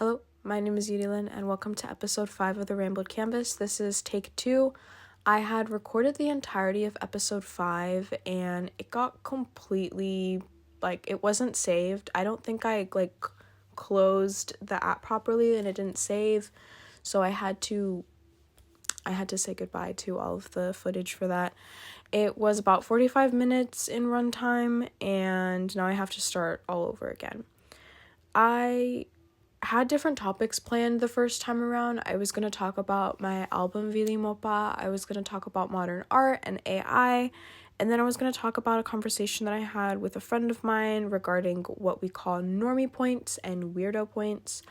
Hello, my name is Yudilyn, and welcome to episode 5 of the Rambled Canvas. This is take 2. I had recorded the entirety of episode 5, and it got completely, it wasn't saved. I don't think I, closed the app properly, and it didn't save, so I had to say goodbye to all of the footage for that. It was about 45 minutes in runtime, and now I have to start all over again. I had different topics planned the first time around. I was going to talk about my album Vili Mopa. I was going to talk about modern art and AI. And then I was going to talk about a conversation that I had with a friend of mine regarding what we call normie points and weirdo points.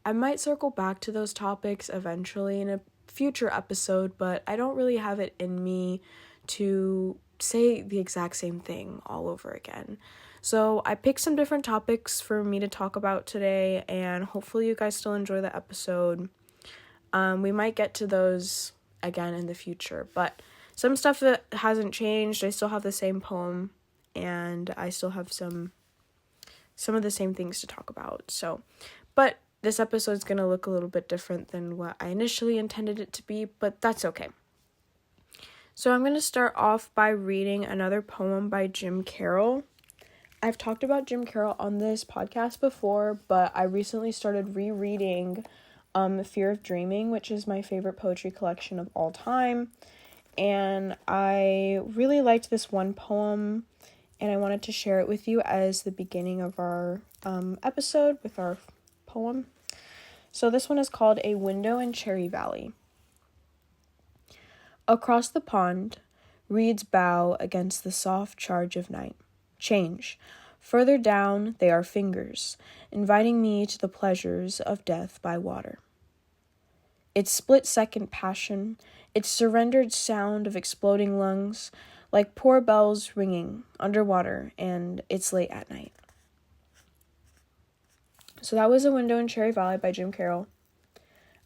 I might circle back to those topics eventually in a future episode, but I don't really have it in me to say the exact same thing all over again. So I picked some different topics for me to talk about today, and hopefully you guys still enjoy the episode. We might get to those again in the future, but some stuff that hasn't changed. I still have the same poem, and I still have some of the same things to talk about. But this episode is going to look a little bit different than what I initially intended it to be, but that's okay. So I'm going to start off by reading another poem by Jim Carroll. I've talked about Jim Carroll on this podcast before, but I recently started rereading Fear of Dreaming, which is my favorite poetry collection of all time. And I really liked this one poem, and I wanted to share it with you as the beginning of our episode with our poem. So this one is called A Window in Cherry Valley. Across the pond, reeds bow against the soft charge of night. Change. Further down, they are fingers, inviting me to the pleasures of death by water. Its split-second passion, its surrendered sound of exploding lungs, like poor bells ringing underwater, and it's late at night. So that was A Window in Cherry Valley by Jim Carroll.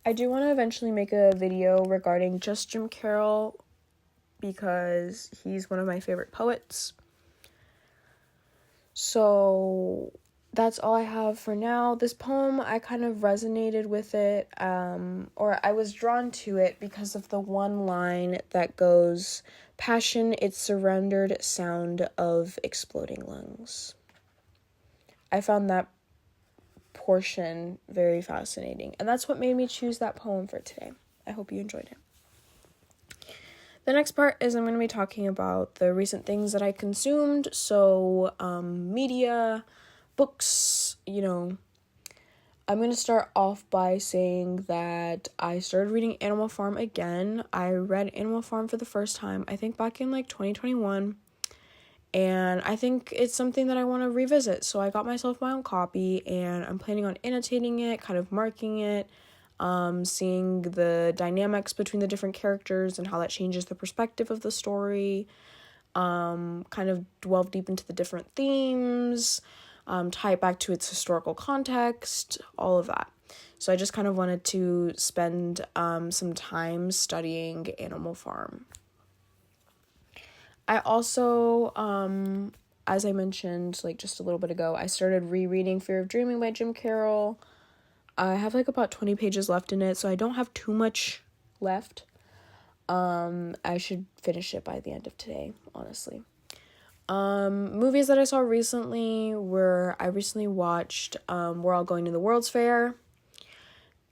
I do want to eventually make a video regarding just Jim Carroll because he's one of my favorite poets. So that's all I have for now. This poem, I kind of resonated with it, or I was drawn to it because of the one line that goes, "Passion, its surrendered sound of exploding lungs." I found that portion very fascinating, and that's what made me choose that poem for today. I hope you enjoyed it. The next part is I'm going to be talking about the recent things that I consumed, so media, books, I'm going to start off by saying that I started reading Animal Farm again. I read Animal Farm for the first time, I think back in 2021, and I think it's something that I want to revisit, so I got myself my own copy, and I'm planning on annotating it, kind of marking it, seeing the dynamics between the different characters and how that changes the perspective of the story, kind of delve deep into the different themes, tie it back to its historical context, all of that. So I just kind of wanted to spend some time studying Animal Farm. I also, as I mentioned just a little bit ago, I started rereading Fear of Dreaming by Jim Carroll. I have about 20 pages left in it, so I don't have too much left. I should finish it by the end of today, honestly. Movies that I saw recently were, I recently watched We're All Going to the World's Fair,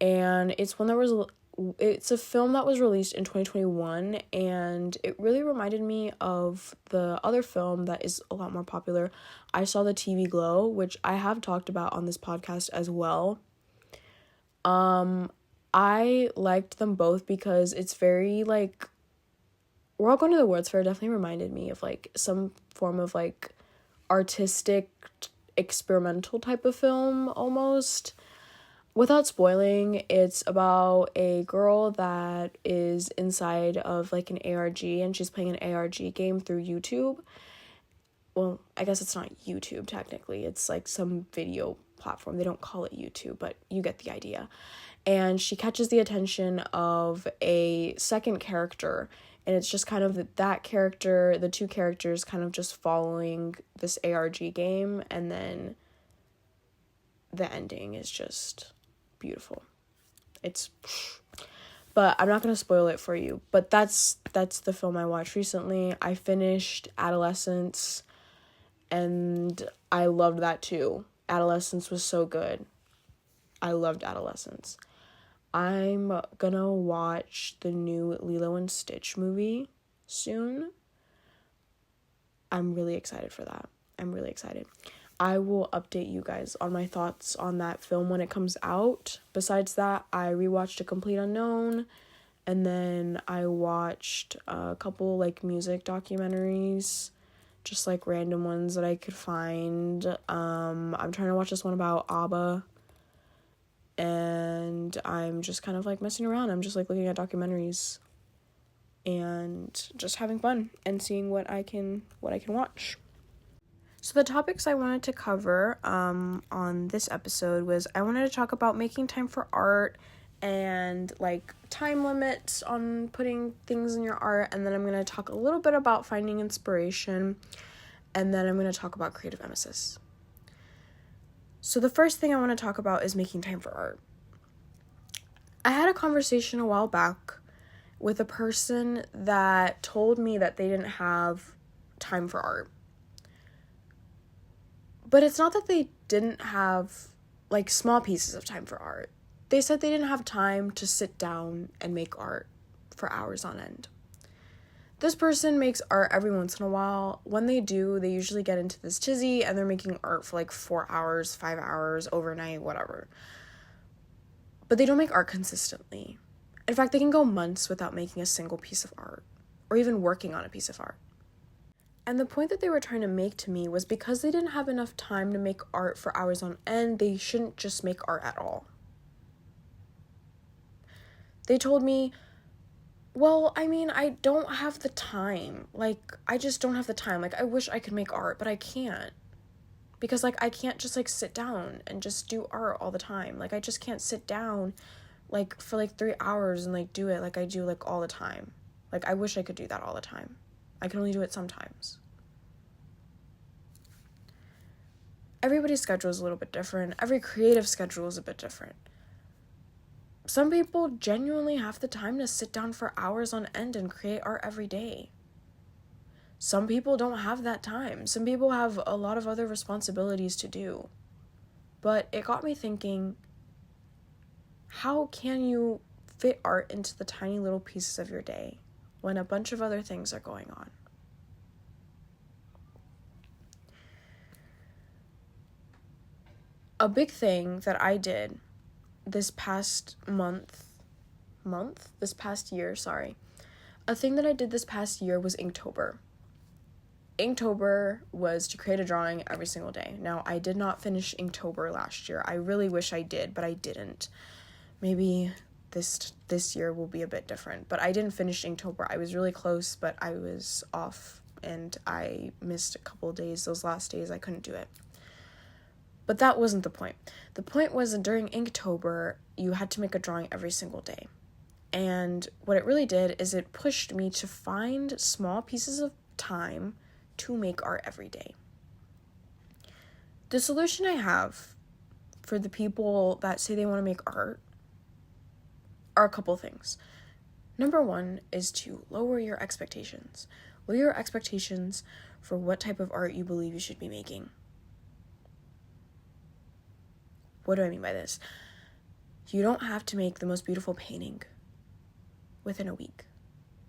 and it's a film that was released in 2021, and it really reminded me of the other film that is a lot more popular, I Saw the TV Glow, which I have talked about on this podcast as well. I liked them both because it's very, We're All Going to the World's Fair definitely reminded me of, some form of, artistic, experimental type of film, almost. Without spoiling, it's about a girl that is inside of, an ARG, and she's playing an ARG game through YouTube. Well, I guess it's not YouTube, technically. It's, some video platform. They don't call it YouTube, but you get the idea. And she catches the attention of a second character, and it's just kind of that character, the two characters kind of just following this ARG game, and then the ending is just beautiful. But I'm not going to spoil it for you. But that's the film I watched recently. I finished Adolescence, and I loved that too. Adolescence was so good. I loved Adolescence. I'm gonna watch the new Lilo and Stitch movie soon. I'm really excited for that. I'm really excited. I will update you guys on my thoughts on that film when it comes out. Besides that, I rewatched A Complete Unknown, and then I watched a couple like music documentaries, just like random ones that I could find. I'm trying to watch this one about ABBA, and I'm just kind of like messing around. I'm just like looking at documentaries and just having fun and seeing what I can watch. So the topics I wanted to cover on this episode was I wanted to talk about making time for art and like time limits on putting things in your art, and then I'm going to talk a little bit about finding inspiration, and then I'm going to talk about creative emesis. So the first thing I want to talk about is making time for art. I had a conversation a while back with a person that told me that they didn't have time for art. But it's not that they didn't have like small pieces of time for art. They said they didn't have time to sit down and make art for hours on end. This person makes art every once in a while. When they do, they usually get into this tizzy and they're making art for like 4 hours, 5 hours, overnight, whatever. But they don't make art consistently. In fact, they can go months without making a single piece of art or even working on a piece of art. And the point that they were trying to make to me was because they didn't have enough time to make art for hours on end, they shouldn't just make art at all. They told me, well, I mean, I don't have the time. Like, I just don't have the time. Like, I wish I could make art, but I can't. Because, like, I can't just, like, sit down and just do art all the time. Like, I just can't sit down, like, for, like, 3 hours and, like, do it like I do, like, all the time. Like, I wish I could do that all the time. I can only do it sometimes. Everybody's schedule is a little bit different. Every creative schedule is a bit different. Some people genuinely have the time to sit down for hours on end and create art every day. Some people don't have that time. Some people have a lot of other responsibilities to do. But it got me thinking, how can you fit art into the tiny little pieces of your day when a bunch of other things are going on? A big thing that I did this past year, a thing that I did this past year was Inktober. Inktober was to create a drawing every single day. Now, I did not finish Inktober last year. I really wish I did, but I didn't. Maybe this year will be a bit different, but I didn't finish Inktober. I was really close, but I was off, and I missed a couple of days. Those last days, I couldn't do it. But that wasn't the point. The point was that during Inktober, you had to make a drawing every single day. And what it really did is it pushed me to find small pieces of time to make art every day. The solution I have for the people that say they want to make art are a couple things. Number one is to lower your expectations. Lower your expectations for what type of art you believe you should be making. What do I mean by this? You don't have to make the most beautiful painting within a week.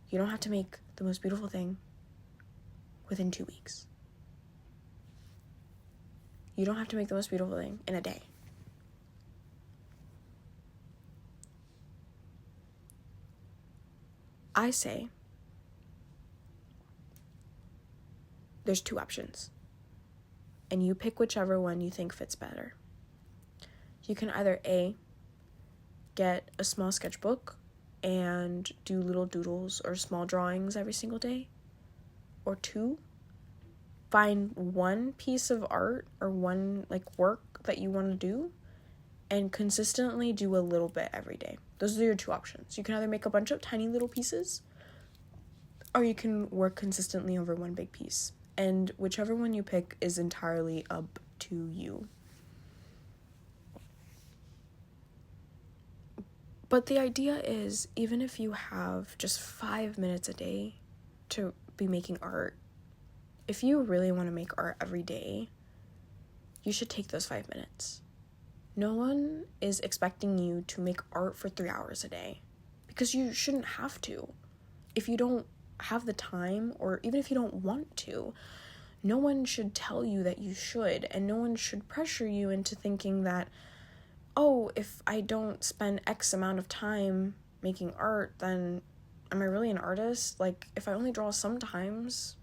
You don't have to make the most beautiful thing within 2 weeks. You don't have to make the most beautiful thing in a day. I say there's 2 options, and you pick whichever one you think fits better. You can either A, get a small sketchbook and do little doodles or small drawings every single day, or 2, find one piece of art or one work that you want to do and consistently do a little bit every day. Those are your 2 options. You can either make a bunch of tiny little pieces, or you can work consistently over one big piece. And whichever one you pick is entirely up to you. But the idea is, even if you have just 5 minutes a day to be making art, if you really want to make art every day, you should take those 5 minutes. No one is expecting you to make art for 3 hours a day, because you shouldn't have to. If you don't have the time, or even if you don't want to, no one should tell you that you should, and no one should pressure you into thinking that, oh, if I don't spend X amount of time making art, then am I really an artist? Like, if I only draw sometimes.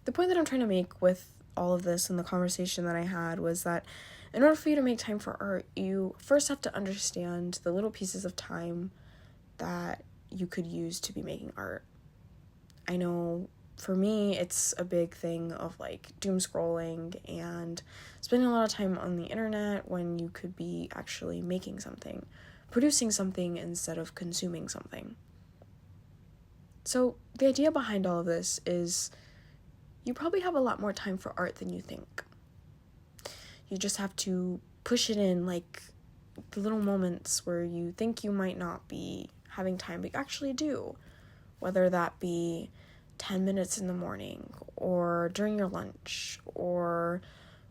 The point that I'm trying to make with all of this and the conversation that I had was that in order for you to make time for art, you first have to understand the little pieces of time that you could use to be making art. I know for me, it's a big thing of like doom scrolling and spending a lot of time on the internet when you could be actually making something, producing something instead of consuming something. So the idea behind all of this is you probably have a lot more time for art than you think. You just have to push it in, like the little moments where you think you might not be having time, but you actually do. Whether that be 10 minutes in the morning, or during your lunch, or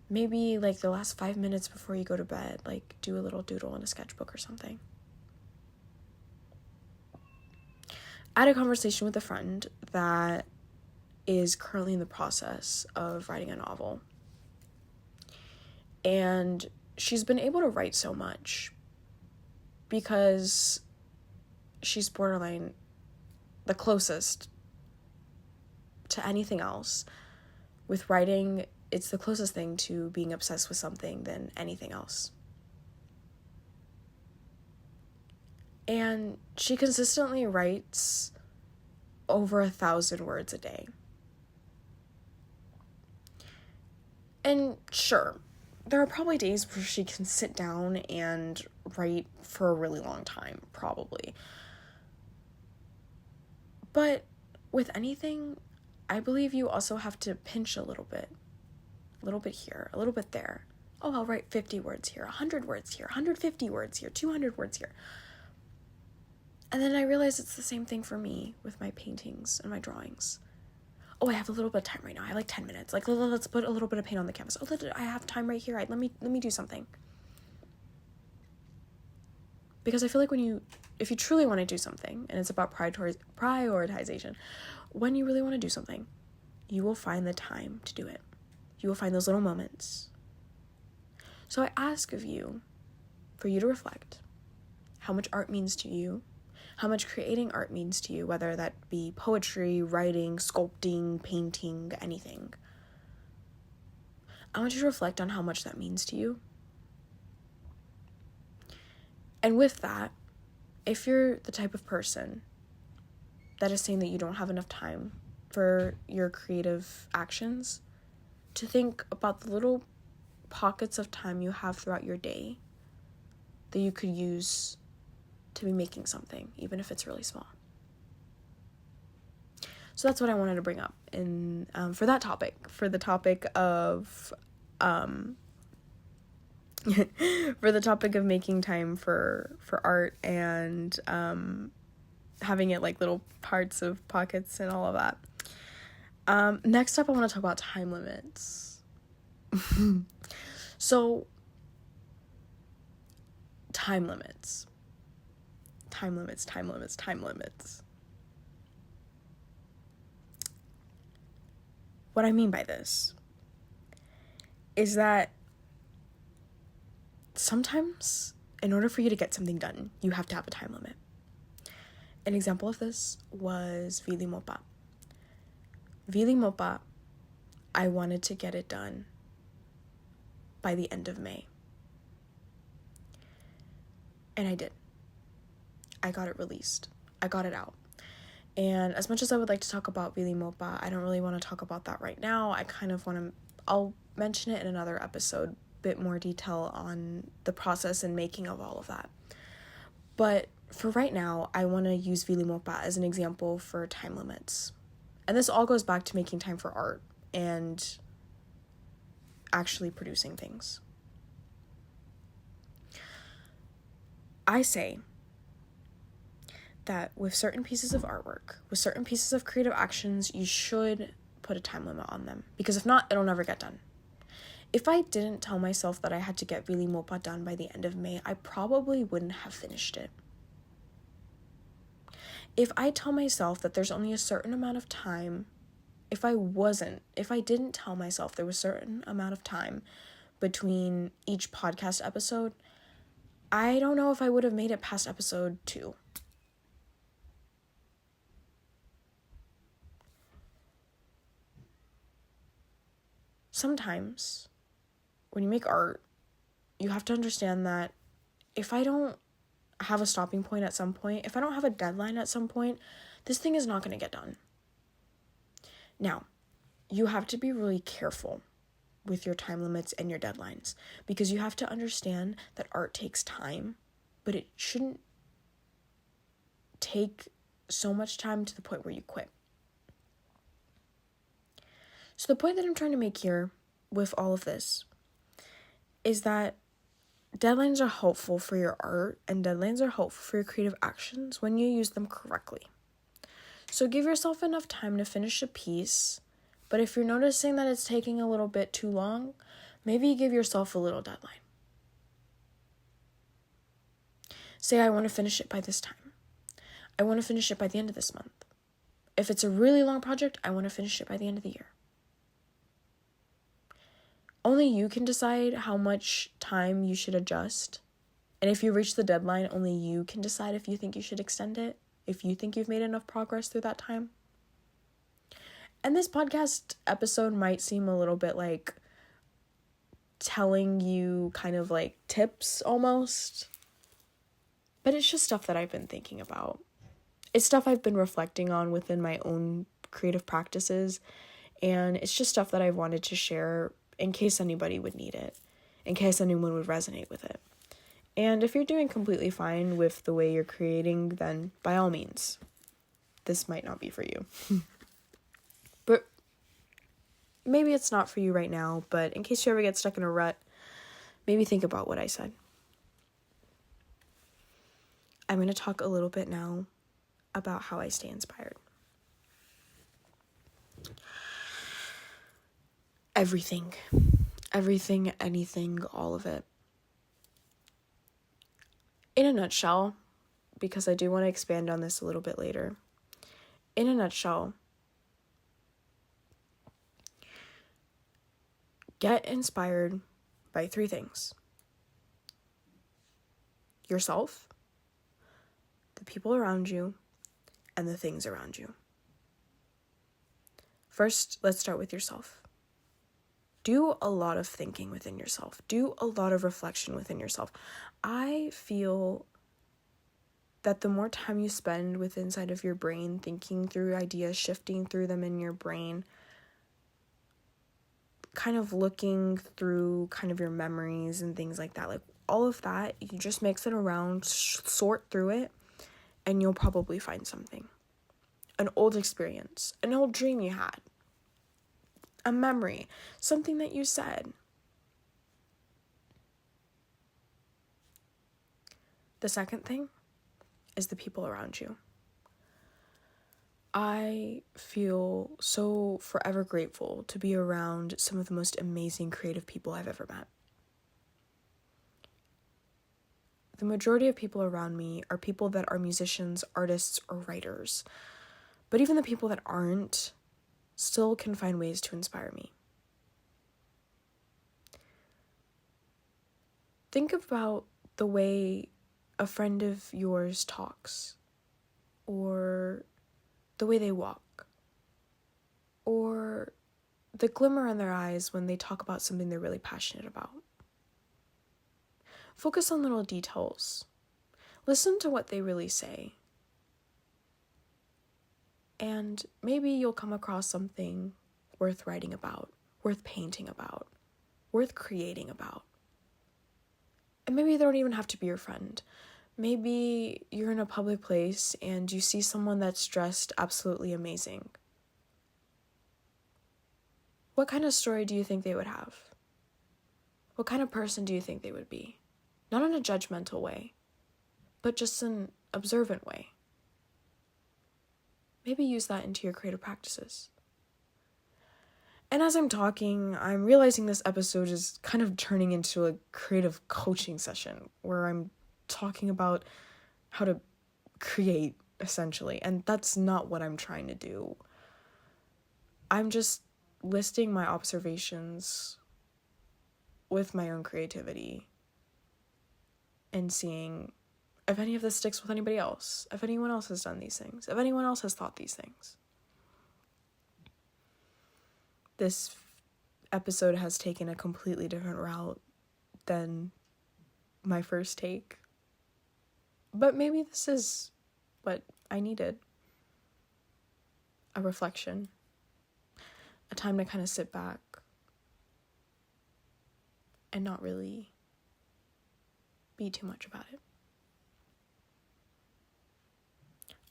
maybe like the last 5 minutes before you go to bed, like do a little doodle in a sketchbook or something. I had a conversation with a friend that is currently in the process of writing a novel. And she's been able to write so much because she's borderline the closest to anything else. With writing, it's the closest thing to being obsessed with something than anything else. And she consistently writes over 1,000 words a day. And sure, there are probably days where she can sit down and write for a really long time, probably. But with anything, I believe you also have to pinch a little bit here, a little bit there. Oh, I'll write 50 words here, 100 words here, 150 words here, 200 words here. And then I realized it's the same thing for me with my paintings and my drawings. Oh, I have a little bit of time right now. I have like 10 minutes. Like, let's put a little bit of paint on the canvas. Oh, I have time right here. Let me do something. Because I feel like if you truly want to do something, and it's about prioritization, when you really want to do something, you will find the time to do it. You will find those little moments. So I ask of you, for you to reflect how much art means to you, how much creating art means to you, whether that be poetry, writing, sculpting, painting, anything. I want you to reflect on how much that means to you. And with that, if you're the type of person that is saying that you don't have enough time for your creative actions, to think about the little pockets of time you have throughout your day that you could use to be making something, even if it's really small. So that's what I wanted to bring up in for that topic, for the topic of for the topic of making time for art and having it like little parts of pockets and all of that. Next up, I want to talk about time limits. So, time limits. What I mean by this is that sometimes, in order for you to get something done, you have to have a time limit. An example of this was Vili Mopa. Vili Mopa, I wanted to get it done by the end of May. And I did. I got it released. I got it out. And as much as I would like to talk about Vili Mopa, I don't really want to talk about that right now. I kind of want to, I'll mention it in another episode, bit more detail on the process and making of all of that. But for right now, I want to use Vili Mopa as an example for time limits. And this all goes back to making time for art and actually producing things. I say that with certain pieces of artwork, with certain pieces of creative actions, you should put a time limit on them, because if not, it'll never get done. If I didn't tell myself that I had to get Really Mopa done by the end of May, I probably wouldn't have finished it. If I tell myself that there's only a certain amount of time, if I didn't tell myself there was a certain amount of time between each podcast episode, I don't know if I would have made it past episode 2. Sometimes when you make art, you have to understand that if I don't have a stopping point at some point, if I don't have a deadline at some point, this thing is not going to get done. Now, you have to be really careful with your time limits and your deadlines, because you have to understand that art takes time, but it shouldn't take so much time to the point where you quit. So the point that I'm trying to make here with all of this is that deadlines are helpful for your art, and deadlines are helpful for your creative actions when you use them correctly. So give yourself enough time to finish a piece, but if you're noticing that it's taking a little bit too long, maybe give yourself a little deadline. Say, I want to finish it by this time. I want to finish it by the end of this month. If it's a really long project, I want to finish it by the end of the year. Only you can decide how much time you should adjust. And if you reach the deadline, only you can decide if you think you should extend it, if you think you've made enough progress through that time. And this podcast episode might seem a little bit like telling you kind of like tips almost, but it's just stuff that I've been thinking about. It's stuff I've been reflecting on within my own creative practices, and it's just stuff that I've wanted to share in case anybody would need it, in case anyone would resonate with it. And if you're doing completely fine with the way you're creating, then by all means, this might not be for you. But maybe it's not for you right now, but in case you ever get stuck in a rut, maybe think about what I said. I'm going to talk a little bit now about how I stay inspired. Everything, anything, all of it. In a nutshell, because I do want to expand on this a little bit later. In a nutshell, get inspired by 3 things. Yourself, the people around you, and the things around you. First, let's start with yourself. Do a lot of thinking within yourself. Do a lot of reflection within yourself. I feel that the more time you spend with inside of your brain, thinking through ideas, shifting through them in your brain, kind of looking through kind of your memories and things like that, like all of that, you just mix it around, sort through it, and you'll probably find something. An old experience, an old dream you had, a memory, something that you said. The second thing is the people around you. I feel so forever grateful to be around some of the most amazing creative people I've ever met. The majority of people around me are people that are musicians, artists, or writers. But even the people that aren't still can find ways to inspire me. Think about the way a friend of yours talks, or the way they walk, or the glimmer in their eyes when they talk about something they're really passionate about. Focus on little details. Listen to what they really say. And maybe you'll come across something worth writing about, worth painting about, worth creating about. And maybe they don't even have to be your friend. Maybe you're in a public place and you see someone that's dressed absolutely amazing. What kind of story do you think they would have? What kind of person do you think they would be? Not in a judgmental way, but just an observant way. Maybe use that into your creative practices. And as I'm talking, I'm realizing this episode is kind of turning into a creative coaching session where I'm talking about how to create, essentially. And that's not what I'm trying to do. I'm just listing my observations with my own creativity and seeing if any of this sticks with anybody else, if anyone else has done these things, if anyone else has thought these things. This episode has taken a completely different route than my first take. But maybe this is what I needed. A reflection. A time to kind of sit back and not really be too much about it.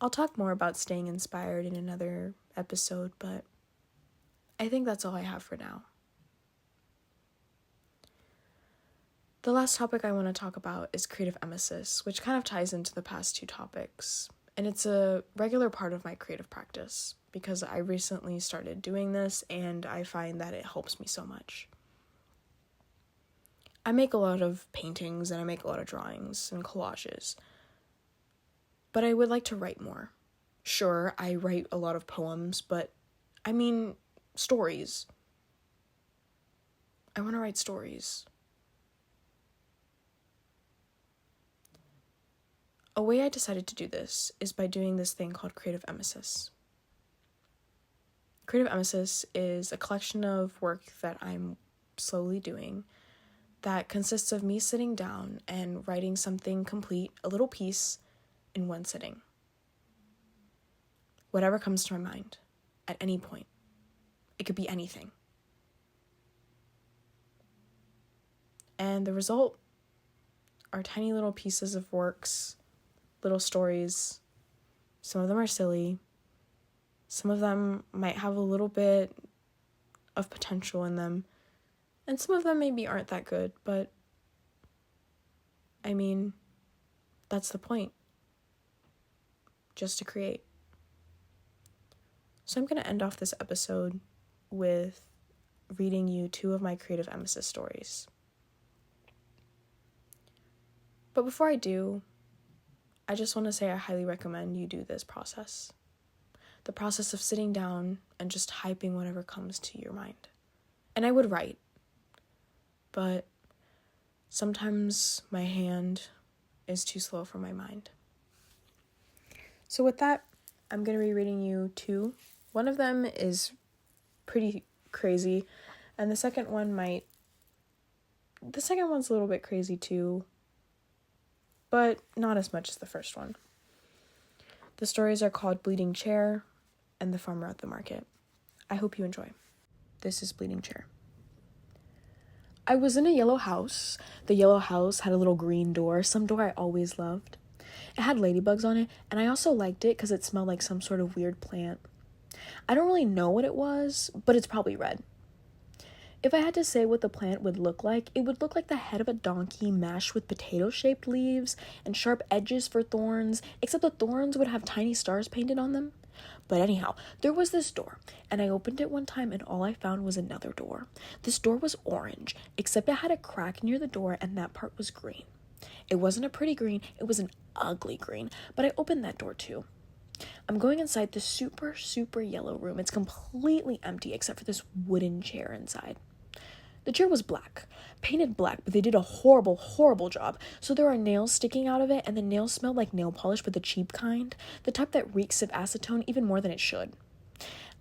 I'll talk more about staying inspired in another episode, but I think that's all I have for now. The last topic I want to talk about is creative emesis, which kind of ties into the past two topics. And it's a regular part of my creative practice because I recently started doing this and I find that it helps me so much. I make a lot of paintings and I make a lot of drawings and collages, but I would like to write more. Sure, I write a lot of poems, but I mean stories. I want to write stories. A way I decided to do this is by doing this thing called creative emesis. Creative emesis is a collection of work that I'm slowly doing that consists of me sitting down and writing something complete, a little piece, in one sitting. Whatever comes to my mind, at any point. It could be anything. And the result are tiny little pieces of works, little stories. Some of them are silly. Some of them might have a little bit of potential in them. And some of them maybe aren't that good, but I mean, that's the point. Just to create. So I'm going to end off this episode with reading you two of my creative emesis stories. But before I do, I just want to say I highly recommend you do this process. The process of sitting down and just typing whatever comes to your mind. And I would write, but sometimes my hand is too slow for my mind. So with that, I'm going to be reading you two. One of them is pretty crazy, and the second one's a little bit crazy too, but not as much as the first one. The stories are called Bleeding Chair and The Farmer at the Market. I hope you enjoy. This is Bleeding Chair. I was in a yellow house. The yellow house had a little green door, some door I always loved. It had ladybugs on it, and I also liked it because it smelled like some sort of weird plant. I don't really know what it was, but it's probably red. If I had to say what the plant would look like, it would look like the head of a donkey mashed with potato-shaped leaves and sharp edges for thorns, except the thorns would have tiny stars painted on them. But anyhow, there was this door, and I opened it one time and all I found was another door. This door was orange, except it had a crack near the door and that part was green. It wasn't a pretty green, it was an ugly green, but I opened that door too. I'm going inside this super, super yellow room. It's completely empty except for this wooden chair inside. The chair was black, painted black, but they did a horrible, horrible job. So there are nails sticking out of it, and the nails smell like nail polish, but the cheap kind, the type that reeks of acetone even more than it should.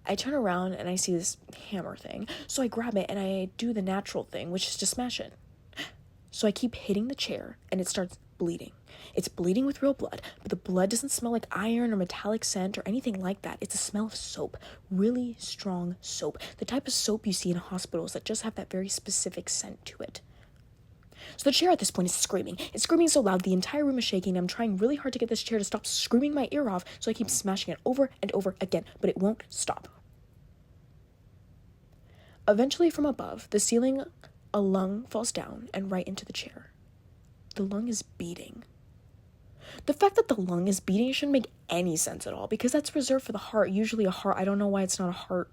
I turn around and I see this hammer thing, so I grab it and I do the natural thing, which is to smash it. So I keep hitting the chair, and it starts bleeding. It's bleeding with real blood, but the blood doesn't smell like iron or metallic scent or anything like that. It's a smell of soap, really strong soap, the type of soap you see in hospitals that just have that very specific scent to it. So the chair at this point is screaming. It's screaming so loud the entire room is shaking. I'm trying really hard to get this chair to stop screaming my ear off, so I keep smashing it over and over again, but it won't stop. Eventually, from above, the ceiling, a lung falls down and right into the chair. The lung is beating. The fact that the lung is beating shouldn't make any sense at all, because that's reserved for the heart. Usually a heart. I don't know why it's not a heart.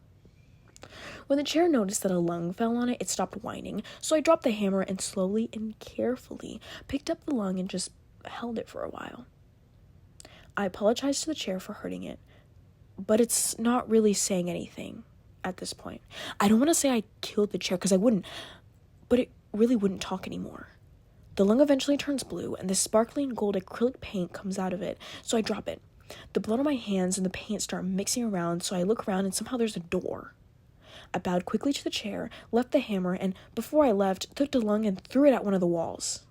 When the chair noticed that a lung fell on it, it stopped whining. So I dropped the hammer and slowly and carefully picked up the lung and just held it for a while. I apologized to the chair for hurting it, but it's not really saying anything at this point. I don't want to say I killed the chair, because I wouldn't, but it really wouldn't talk anymore. The lung eventually turns blue, and this sparkling gold acrylic paint comes out of it, so I drop it. The blood on my hands and the paint start mixing around, so I look around and somehow there's a door. I bowed quickly to the chair, left the hammer, and before I left, took the lung and threw it at one of the walls.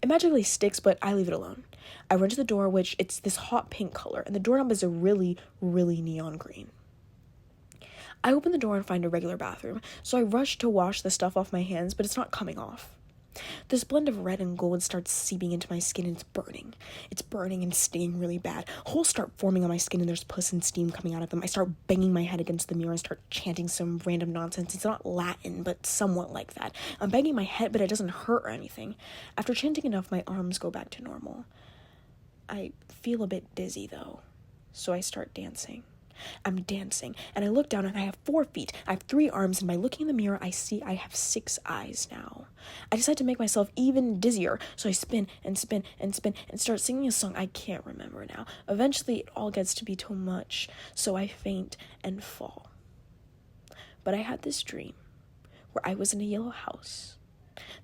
It magically sticks, but I leave it alone. I run to the door, which it's this hot pink color, and the doorknob is a really, really neon green. I open the door and find a regular bathroom, so I rush to wash the stuff off my hands, but it's not coming off. This blend of red and gold starts seeping into my skin, and it's burning. It's burning and stinging really bad. Holes start forming on my skin, and there's pus and steam coming out of them. I start banging my head against the mirror and start chanting some random nonsense. It's not Latin, but somewhat like that. I'm banging my head, but it doesn't hurt or anything. After chanting enough, my arms go back to normal. I feel a bit dizzy, though, so I start dancing. I'm dancing, and I look down, and I have 4 feet. I have 3 arms, and by looking in the mirror, I see I have 6 eyes now. I decide to make myself even dizzier, so I spin and spin and spin and start singing a song I can't remember now. Eventually, it all gets to be too much, so I faint and fall. But I had this dream where I was in a yellow house.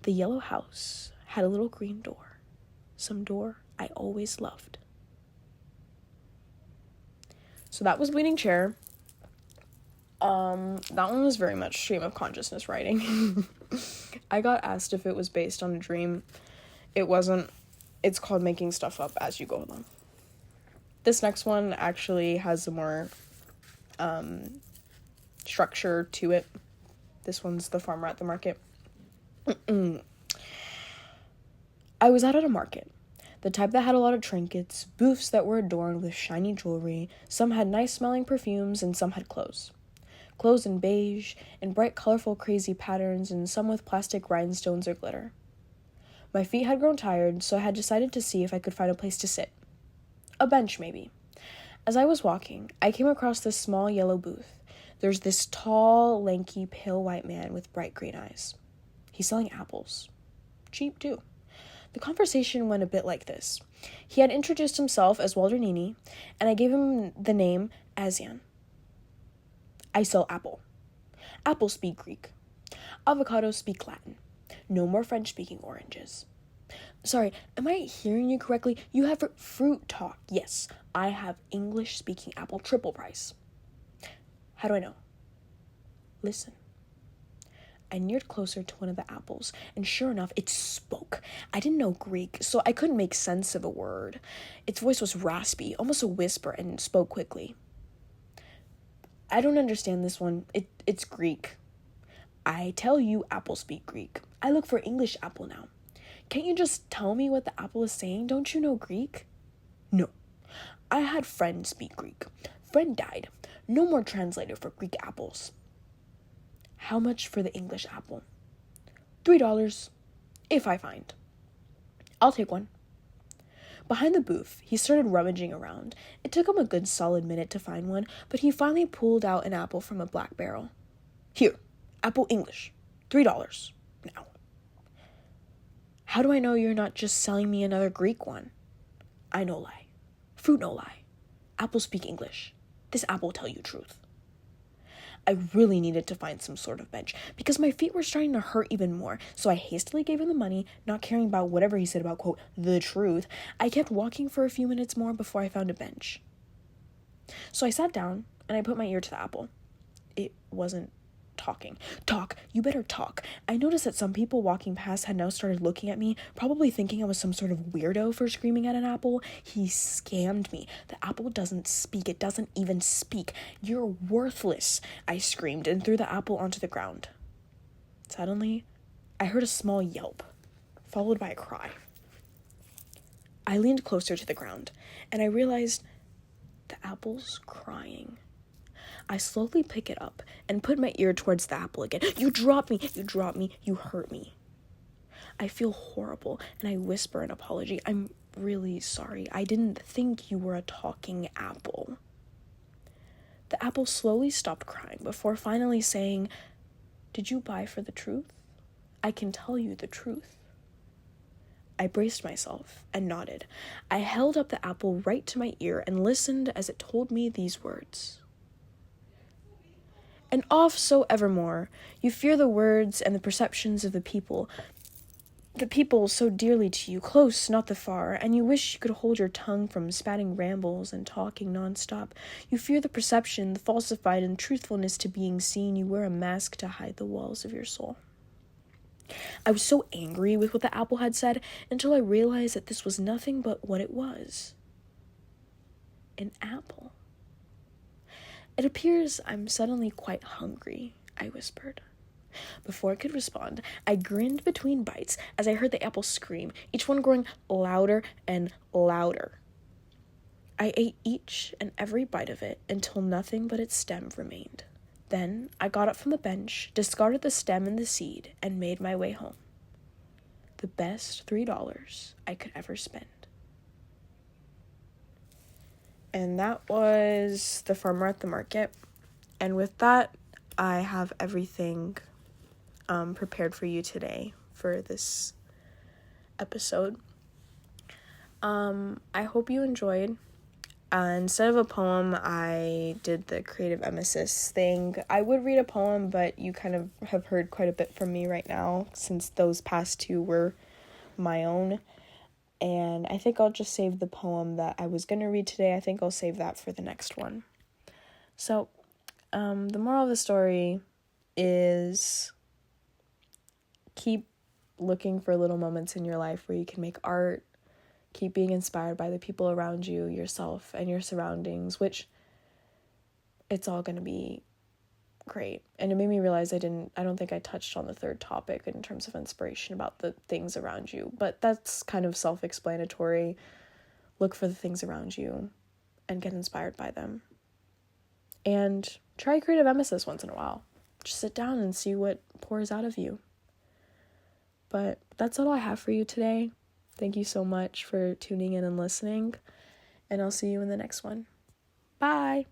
The yellow house had a little green door, some door I always loved. So that was Bleeding Chair. That one was very much stream of consciousness writing. I got asked if it was based on a dream. It wasn't. It's called Making Stuff Up As You Go Along. This next one actually has a more structure to it. This one's The Farmer at the Market. I was out at a market. The type that had a lot of trinkets, booths that were adorned with shiny jewelry. Some had nice smelling perfumes, and some had clothes. Clothes in beige, in bright, colorful, crazy patterns, and some with plastic rhinestones or glitter. My feet had grown tired, so I had decided to see if I could find a place to sit. A bench, maybe. As I was walking, I came across this small yellow booth. There's this tall, lanky, pale white man with bright green eyes. He's selling apples. Cheap, too. The conversation went a bit like this. He had introduced himself as Walter Nini, and I gave him the name Asian. I sell apple. Apples speak Greek. Avocados speak Latin. No more French-speaking oranges. Sorry, am I hearing you correctly? You have fruit talk. Yes, I have English-speaking apple triple price. How do I know? Listen. I neared closer to one of the apples, and sure enough, it spoke. I didn't know Greek, so I couldn't make sense of a word. Its voice was raspy, almost a whisper, and spoke quickly. I don't understand this one. It's Greek. I tell you, apples speak Greek. I look for English apple now. Can't you just tell me what the apple is saying? Don't you know Greek? No. I had friend speak Greek. Friend died. No more translator for Greek apples. How much for the English apple? $3, if I find. I'll take one. Behind the booth, he started rummaging around. It took him a good solid minute to find one, but he finally pulled out an apple from a black barrel. Here, apple English, $3, now. How do I know you're not just selling me another Greek one? I no lie. Fruit no lie. Apple speak English. This apple tell you truth. I really needed to find some sort of bench because my feet were starting to hurt even more, so I hastily gave him the money, not caring about whatever he said about, quote, the truth. I kept walking for a few minutes more before I found a bench. So I sat down, and I put my ear to the apple. It wasn't talking. Talk, you better talk. I noticed that some people walking past had now started looking at me, probably thinking I was some sort of weirdo for screaming at an apple. He scammed me. The apple doesn't speak. It doesn't even speak. You're worthless, I screamed and threw the apple onto the ground. Suddenly, I heard a small yelp, followed by a cry. I leaned closer to the ground, and I realized the apple's crying. I slowly pick it up and put my ear towards the apple again. You dropped me, you hurt me. I feel horrible, and I whisper an apology. I'm really sorry. I didn't think you were a talking apple." The apple slowly stopped crying before finally saying, "Did you buy for the truth? I can tell you the truth." I braced myself and nodded. I held up the apple right to my ear and listened as it told me these words. "And off so evermore, you fear the words and the perceptions of the people so dearly to you, close, not the far, and you wish you could hold your tongue from spouting rambles and talking nonstop. You fear the perception, the falsified and truthfulness to being seen. You wear a mask to hide the walls of your soul." I was so angry with what the apple had said until I realized that this was nothing but what it was. An apple. "It appears I'm suddenly quite hungry," I whispered. Before I could respond, I grinned between bites as I heard the apple scream, each one growing louder and louder. I ate each and every bite of it until nothing but its stem remained. Then I got up from the bench, discarded the stem and the seed, and made my way home. The best $3 I could ever spend. And that was The Farmer at the Market. And with that, I have everything prepared for you today for this episode. I hope you enjoyed. Instead of a poem, I did the creative Emesis thing. I would read a poem, but you kind of have heard quite a bit from me right now since those past two were my own. And I think I'll just save the poem that I was going to read today. I think I'll save that for the next one. So, the moral of the story is keep looking for little moments in your life where you can make art. Keep being inspired by the people around you, yourself, and your surroundings, which it's all going to be great. And it made me realize I don't think I touched on the third topic in terms of inspiration about the things around you, but that's kind of self-explanatory. Look for the things around you and get inspired by them. And try creative emesis once in a while. Just sit down and see what pours out of you. But that's all I have for you today. Thank you so much for tuning in and listening, and I'll see you in the next one. Bye!